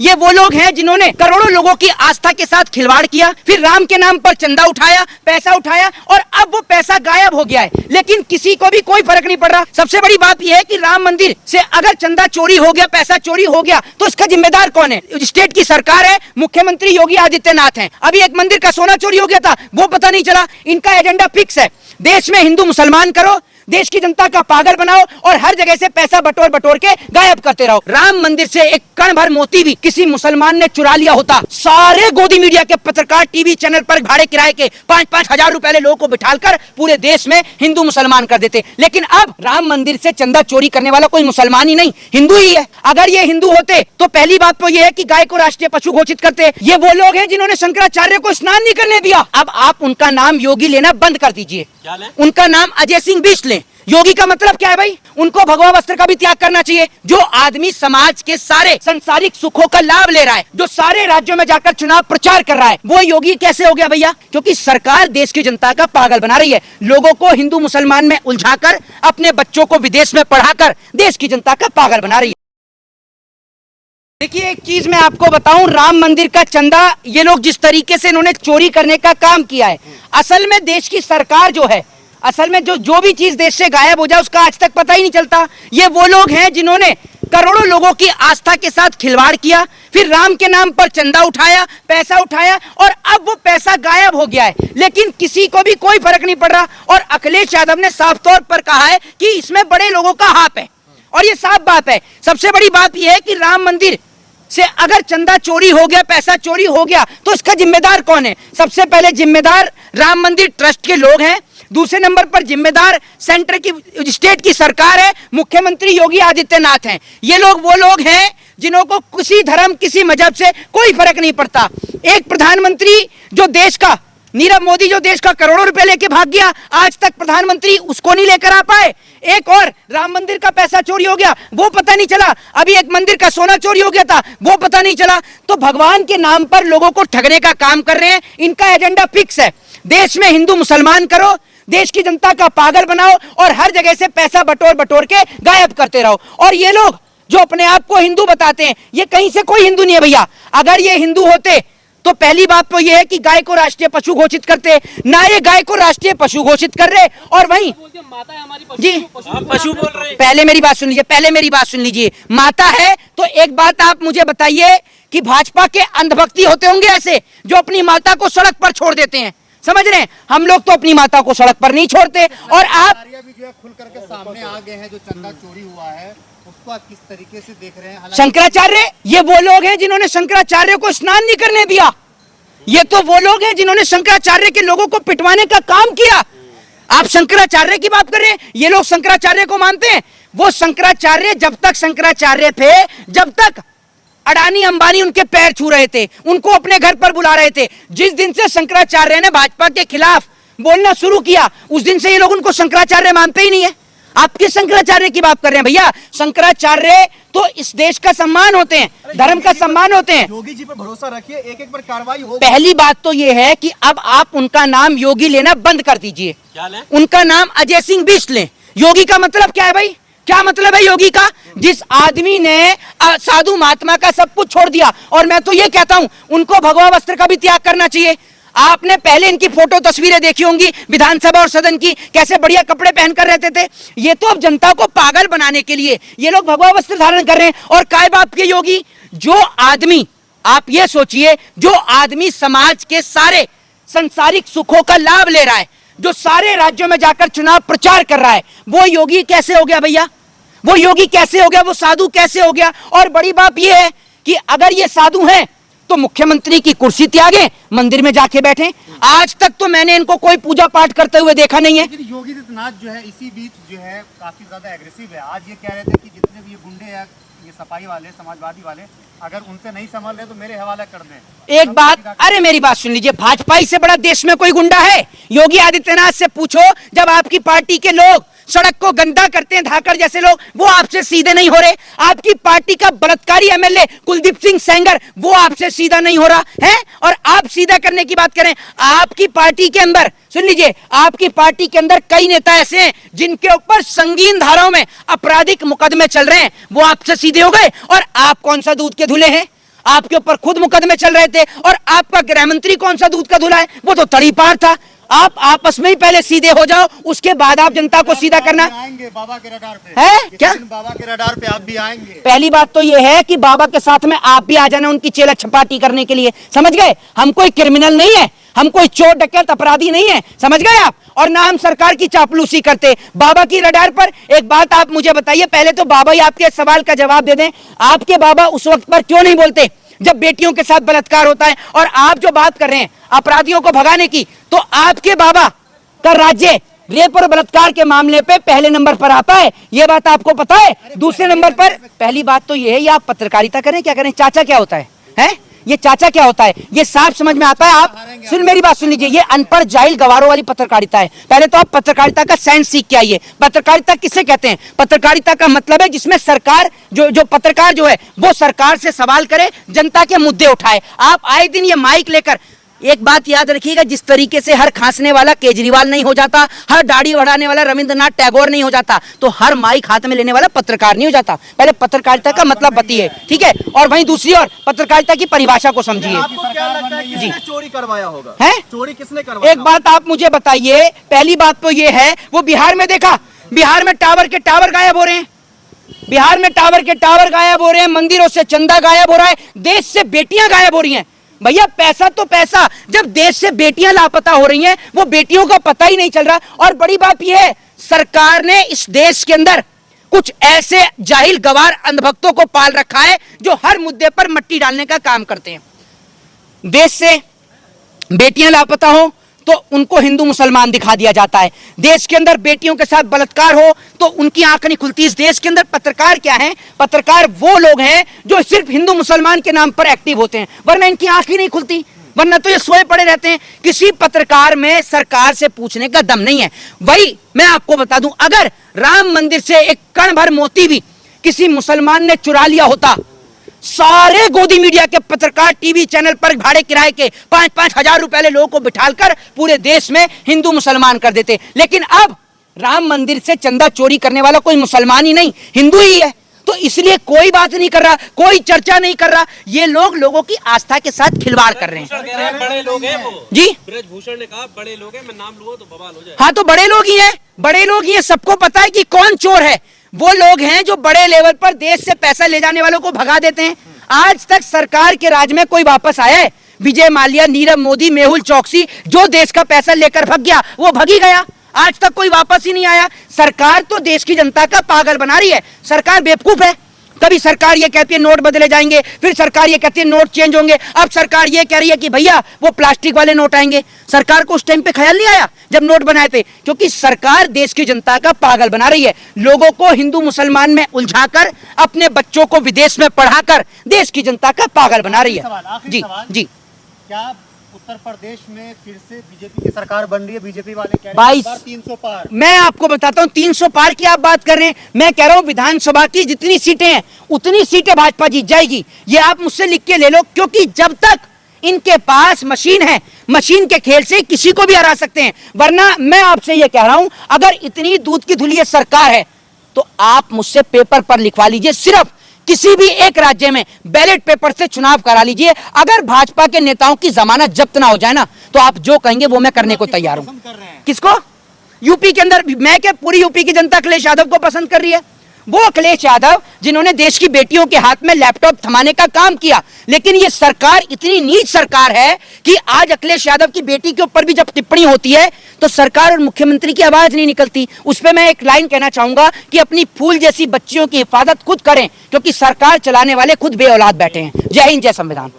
ये वो लोग हैं जिन्होंने करोड़ों लोगों की आस्था के साथ खिलवाड़ किया, फिर राम के नाम पर चंदा उठाया, पैसा उठाया और अब वो पैसा गायब हो गया है, लेकिन किसी को भी कोई फर्क नहीं पड़ रहा। सबसे बड़ी बात यह है कि राम मंदिर से अगर चंदा चोरी हो गया, पैसा चोरी हो गया, तो इसका जिम्मेदार कौन है? स्टेट की सरकार है, मुख्यमंत्री योगी आदित्यनाथ हैं। अभी एक मंदिर का सोना चोरी हो गया था, वो पता नहीं चला। इनका एजेंडा फिक्स है, देश में हिंदू मुसलमान करो, देश की जनता का पागल बनाओ और हर जगह से पैसा बटोर बटोर के गायब करते रहो। राम मंदिर से एक कण भर मोती भी किसी मुसलमान ने चुरा लिया होता, सारे गोदी मीडिया के पत्रकार टीवी चैनल पर भाड़े किराए के 5-5 हजार रुपए वाले लोगों को बिठाकर पूरे देश में हिंदू मुसलमान कर देते। लेकिन अब राम मंदिर से चंदा चोरी करने वाला कोई मुसलमान ही नहीं, हिंदू ही है। अगर ये हिंदू होते तो पहली बात तो ये है कि गाय को राष्ट्रीय पशु घोषित करते। ये वो लोग हैं जिन्होंने शंकराचार्य को स्नान नहीं करने दिया। अब आप उनका नाम योगी लेना बंद कर दीजिए, उनका नाम अजय सिंह बिष्ट लें। योगी का मतलब क्या है भाई? उनको भगवा वस्त्र का भी त्याग करना चाहिए। जो आदमी समाज के सारे संसारिक सुखों का लाभ ले रहा है, जो सारे राज्यों में जाकर चुनाव प्रचार कर रहा है, वो योगी कैसे हो गया भैया? क्योंकि सरकार देश की जनता का पागल बना रही है, लोगों को हिंदू मुसलमान में उलझाकर, अपने बच्चों को विदेश में पढ़ाकर देश की जनता का पागल बना रही है। देखिए एक चीज मैं आपको बताऊं, राम मंदिर का चंदा ये लोग जिस तरीके से इन्होंने चोरी करने का काम किया है, असल में देश की सरकार जो है, असल में जो भी चीज देश से गायब हो जाए उसका आज तक पता ही नहीं चलता। ये वो लोग हैं जिन्होंने करोड़ों लोगों की आस्था के साथ खिलवाड़ किया, फिर राम के नाम पर चंदा उठाया, पैसा उठाया और अब वो पैसा गायब हो गया है, लेकिन किसी को भी कोई फर्क नहीं पड़ रहा। और अखिलेश यादव ने साफ तौर पर कहा है कि इसमें बड़े लोगों का हाथ है और ये साफ बात है। सबसे बड़ी बात यह है कि राम मंदिर से अगर चंदा चोरी हो गया, पैसा चोरी हो गया, तो इसका जिम्मेदार कौन है? सबसे पहले जिम्मेदार राम मंदिर ट्रस्ट के लोग हैं, दूसरे नंबर पर जिम्मेदार सेंटर की स्टेट की सरकार है, मुख्यमंत्री योगी आदित्यनाथ हैं। ये लोग वो लोग हैं जिन्हों को किसी धर्म किसी मजहब से कोई फर्क नहीं पड़ता। एक प्रधानमंत्री जो देश का, नीरव मोदी जो देश का करोड़ों रुपए लेके भाग गया, आज तक प्रधानमंत्री उसको नहीं लेकर आ पाए। एक और राम मंदिर का पैसा चोरी हो गया, वो पता नहीं चला। अभी एक मंदिर का सोना चोरी हो गया था, वो पता नहीं चला। तो भगवान के नाम पर लोगों को ठगने का काम कर रहे हैं। इनका एजेंडा फिक्स है, देश में हिंदू मुसलमान करो, देश की जनता का पागल बनाओ और हर जगह से पैसा बटोर बटोर के गायब करते रहो। और ये लोग जो अपने आप को हिंदू बताते हैं, ये कहीं से कोई हिंदू नहीं है भैया। अगर ये हिंदू होते तो पहली बात तो ये है कि गाय को राष्ट्रीय पशु घोषित करते, ना ये गाय को राष्ट्रीय पशु घोषित कर रहे। और वहीं माता है हमारी, जी पशु बोल रहे हैं। पहले मेरी बात सुन लीजिए, माता है तो एक बात आप मुझे बताइए कि भाजपा के अंधभक्ति होते होंगे ऐसे जो अपनी माता को सड़क पर छोड़ देते हैं, समझ रहे हैं? हम लोग तो अपनी माता को सड़क पर नहीं छोड़ते। और आप भी जो है खुल करके सामने आ गए हैं, जो चंदा चोरी हुआ है उसको आप किस तरीके से देख रहे हैं? शंकराचार्य, ये वो लोग हैं जिन्होंने शंकराचार्य को स्नान नहीं करने दिया। ये तो वो लोग हैं जिन्होंने शंकराचार्य के लोगों को पिटवाने का काम किया। आप शंकराचार्य की बात कर रहे हैं, ये लोग शंकराचार्य को मानते हैं। वो शंकराचार्य जब तक शंकराचार्य थे, जब तक अडानी अंबानी उनके पैर छू रहे थे, उनको अपने घर पर बुला रहे थे। जिस दिन से शंकराचार्य ने भाजपा के खिलाफ बोलना शुरू किया, उस दिन से ये लोग उनको शंकराचार्य मानते ही नहीं है। आप किस शंकराचार्य की बात कर रहे हैं भैया? शंकराचार्य तो इस देश का सम्मान होते हैं, धर्म का सम्मान होते हैं। योगी जी पर भरोसा रखिए, एक एक पर कार्रवाई हो। पहली बात तो ये है कि अब आप उनका नाम योगी लेना बंद कर दीजिए, उनका नाम अजय सिंह बिष्ट लें। योगी का मतलब क्या है भाई? क्या मतलब है योगी का? जिस आदमी ने साधु महात्मा का सब कुछ छोड़ दिया। और मैं तो ये कहता हूं उनको भगवा वस्त्र का भी त्याग करना चाहिए। आपने पहले इनकी फोटो तस्वीरें देखी होंगी विधानसभा और सदन की, कैसे बढ़िया कपड़े पहनकर रहते थे। ये तो अब जनता को पागल बनाने के लिए ये लोग भगवा वस्त्र धारण कर रहे हैं। और काय बाप के योगी, जो आदमी, आप ये सोचिए, जो आदमी समाज के सारे संसारिक सुखों का लाभ ले रहा है, जो सारे राज्यों में जाकर चुनाव प्रचार कर रहा है, वो योगी कैसे हो गया भैया? वो योगी कैसे हो गया? वो साधु कैसे हो गया? और बड़ी बात यह है कि अगर ये साधु हैं तो मुख्यमंत्री की कुर्सी त्यागे, मंदिर में जाके बैठे। आज तक तो मैंने इनको कोई पूजा पाठ करते हुए देखा नहीं है। योगी आदित्यनाथ जो है इसी बीच जो है काफी ज्यादा एग्रेसिव है। आज ये कह रहे थे कि जितने भी ये गुंडे या ये सपाई वाले, समाजवादी वाले, अगर उनसे नहीं संभल रहे तो मेरे हवाले कर दें। एक बात, अरे मेरी बात सुन लीजिए, भाजपा से बड़ा देश में कोई गुंडा है? योगी आदित्यनाथ से पूछो, जब आपकी पार्टी के लोग सड़क को गंदा करते हैं, धाकड़ जैसे लोग, वो आपसे सीधे नहीं हो रहे। आपकी पार्टी का बलात्कारी एमएलए कुलदीप सिंह सेंगर, वो आपसे सीधा नहीं हो रहा है। और आप सीधा करने की बात करें, आपकी पार्टी के अंदर, सुन लीजिए, आपकी पार्टी के अंदर कई नेता ऐसे हैं जिनके ऊपर संगीन धाराओं में आपराधिक मुकदमे चल रहे हैं, वो आपसे सीधे हो गए। और आप कौन सा दूध के धुले हैं? आपके ऊपर खुद मुकदमे चल रहे थे, और आपका गृह मंत्री कौन सा दूध का धुला है, वो तो तड़ी पार था। आप आपस में ही पहले सीधे हो जाओ, उसके बाद आप जनता को सीधा करना आएंगे बाबा के रडार पे है क्या? बाबा के रडार पे आप भी आएंगे। पहली बात तो ये है कि बाबा के साथ में आप भी आ जाना उनकी चेला छपाटी करने के लिए, समझ गए? हम कोई क्रिमिनल नहीं है, हम कोई चोर डकैत अपराधी नहीं है, समझ गए आप? और ना हम सरकार की चापलूसी करते। बाबा की रडार पर एक बात आप मुझे बताइए, पहले तो बाबा ही आपके सवाल का जवाब दे दें, आपके बाबा उस वक्त पर क्यों नहीं बोलते जब बेटियों के साथ बलात्कार होता है? और आप जो बात कर रहे हैं अपराधियों को भगाने की, तो आपके बाबा का राज्य रेप और बलात्कार के मामले पे पहले नंबर पर आता है, ये बात आपको पता है? दूसरे नंबर पर पहली बात तो ये है, ये आप पत्रकारिता करें क्या करें, चाचा क्या होता है? हैं? ये चाचा क्या होता है? ये साफ समझ में आता है। आप सुन, मेरी बात सुन लीजिए, ये अनपढ़ जाहिल गवारों वाली पत्रकारिता है। पहले तो आप पत्रकारिता का साइंस सीख के आइए। पत्रकारिता किसे कहते हैं? पत्रकारिता का मतलब है जिसमें सरकार जो पत्रकार जो है वो सरकार से सवाल करे, जनता के मुद्दे उठाए। आप आए दिन ये माइक लेकर, एक बात याद रखिएगा, जिस तरीके से हर खांसने वाला केजरीवाल नहीं हो जाता, हर दाढ़ी बढ़ाने वाला रविंद्रनाथ टैगोर नहीं हो जाता, तो हर माइक हाथ में लेने वाला पत्रकार नहीं हो जाता। पहले पत्रकारिता का मतलब बताइए, ठीक है? और वहीं दूसरी ओर पत्रकारिता की परिभाषा को समझिए। आपको क्या लगता है किसने चोरी करवाया होगा? है? चोरी किसने करवाया? एक बात आप मुझे बताइए, पहली बात तो ये है, वो बिहार में देखा, बिहार में टावर के टावर गायब हो रहे हैं, बिहार में टावर के टावर गायब हो रहे हैं, मंदिरों से चंदा गायब हो रहा है, देश से बेटियां गायब हो रही हैं। भैया पैसा तो पैसा, जब देश से बेटियां लापता हो रही हैं, वो बेटियों का पता ही नहीं चल रहा। और बड़ी बात यह है, सरकार ने इस देश के अंदर कुछ ऐसे जाहिल गवार अंधभक्तों को पाल रखा है जो हर मुद्दे पर मट्टी डालने का काम करते हैं। देश से बेटियां लापता हो तो उनको हिंदू मुसलमान दिखा दिया जाता है, देश के अंदर बेटियों के साथ बलात्कार हो तो उनकी आंख नहीं खुलती। इस देश के अंदर पत्रकार क्या हैं? पत्रकार वो लोग हैं जो सिर्फ हिंदू मुसलमान के नाम पर एक्टिव होते हैं, वरना इनकी आंख ही नहीं खुलती, वरना तो ये सोए पड़े रहते हैं। किसी पत्रकार में सरकार से पूछने का दम नहीं है। वही मैं आपको बता दूं, अगर राम मंदिर से एक कण भर मोती भी किसी मुसलमान ने चुरा लिया होता, सारे गोदी मीडिया के पत्रकार टीवी चैनल पर भाड़े किराए के 5-5 हजार रुपए वाले लोगों को बिठाकर पूरे देश में हिंदू मुसलमान कर देते। लेकिन अब राम मंदिर से चंदा चोरी करने वाला कोई मुसलमान ही नहीं, हिंदू ही है, तो इसलिए कोई बात नहीं कर रहा, कोई चर्चा नहीं कर रहा। ये लोग लोगों की आस्था के साथ खिलवाड़ कर रहे हैं। बड़े लोग हैं वो जी, ब्रजभूषण ने कहा बड़े लोग हैं, मैं नाम लूंगा तो बवाल हो जाए। हाँ, तो बड़े लोग ही हैं, बड़े लोग ही हैं, सबको पता है कि कौन चोर है। वो लोग हैं जो बड़े लेवल पर देश से पैसा ले जाने वालों को भगा देते हैं। आज तक सरकार के राज में कोई वापस आया है? विजय माल्या, नीरव मोदी, मेहुल चौकसी, जो देश का पैसा लेकर भग गया वो भग ही गया, आज तक कोई वापस ही नहीं आया। सरकार तो देश की जनता का पागल बना रही है। सरकार बेवकूफ है। कभी सरकार ये कहती है नोट बदले जाएंगे, फिर सरकार ये कहती है नोट चेंज होंगे, अब सरकार ये कह रही है कि भैया वो प्लास्टिक वाले नोट आएंगे। सरकार को उस टाइम पे ख्याल नहीं आया जब नोट बनाए थे, क्योंकि सरकार देश की जनता का पागल बना रही है। लोगों को हिंदू मुसलमान में उलझाकर, अपने बच्चों को विदेश में पढ़ाकर देश की जनता का पागल बना रही है। जी जी, क्या उत्तर प्रदेश में फिर से बीजेपी की सरकार बन रही है? बीजेपी वाले कह रहे हैं 22 300 पार। मैं आपको बताता हूं, 300 पार की आप बात कर रहे हैं, मैं कह रहा हूं विधानसभा की जितनी सीटें हैं उतनी सीटें भाजपा जीत जाएगी। ये आप मुझसे लिख के ले लो, क्योंकि जब तक इनके पास मशीन है, मशीन के खेल से किसी को भी हरा सकते हैं। वरना मैं आपसे ये कह रहा हूं, अगर इतनी दूध की धुली सरकार है तो आप मुझसे पेपर पर लिखवा लीजिए, सिर्फ किसी भी एक राज्य में बैलेट पेपर से चुनाव करा लीजिए। अगर भाजपा के नेताओं की जमानत जब्त ना हो जाए ना, तो आप जो कहेंगे वो मैं करने को तैयार हूं। किसको? यूपी के अंदर मैं क्या, पूरी यूपी की जनता अखिलेश यादव को पसंद कर रही है। वो अखिलेश यादव जिन्होंने देश की बेटियों के हाथ में लैपटॉप थमाने का काम किया। लेकिन ये सरकार इतनी नीच सरकार है कि आज अखिलेश यादव की बेटी के ऊपर भी जब टिप्पणी होती है तो सरकार और मुख्यमंत्री की आवाज नहीं निकलती। उस पर मैं एक लाइन कहना चाहूंगा कि अपनी फूल जैसी बच्चियों की हिफाजत खुद करें, क्योंकि सरकार चलाने वाले खुद बे औलाद बैठे हैं। जय हिंद, जय संविधान।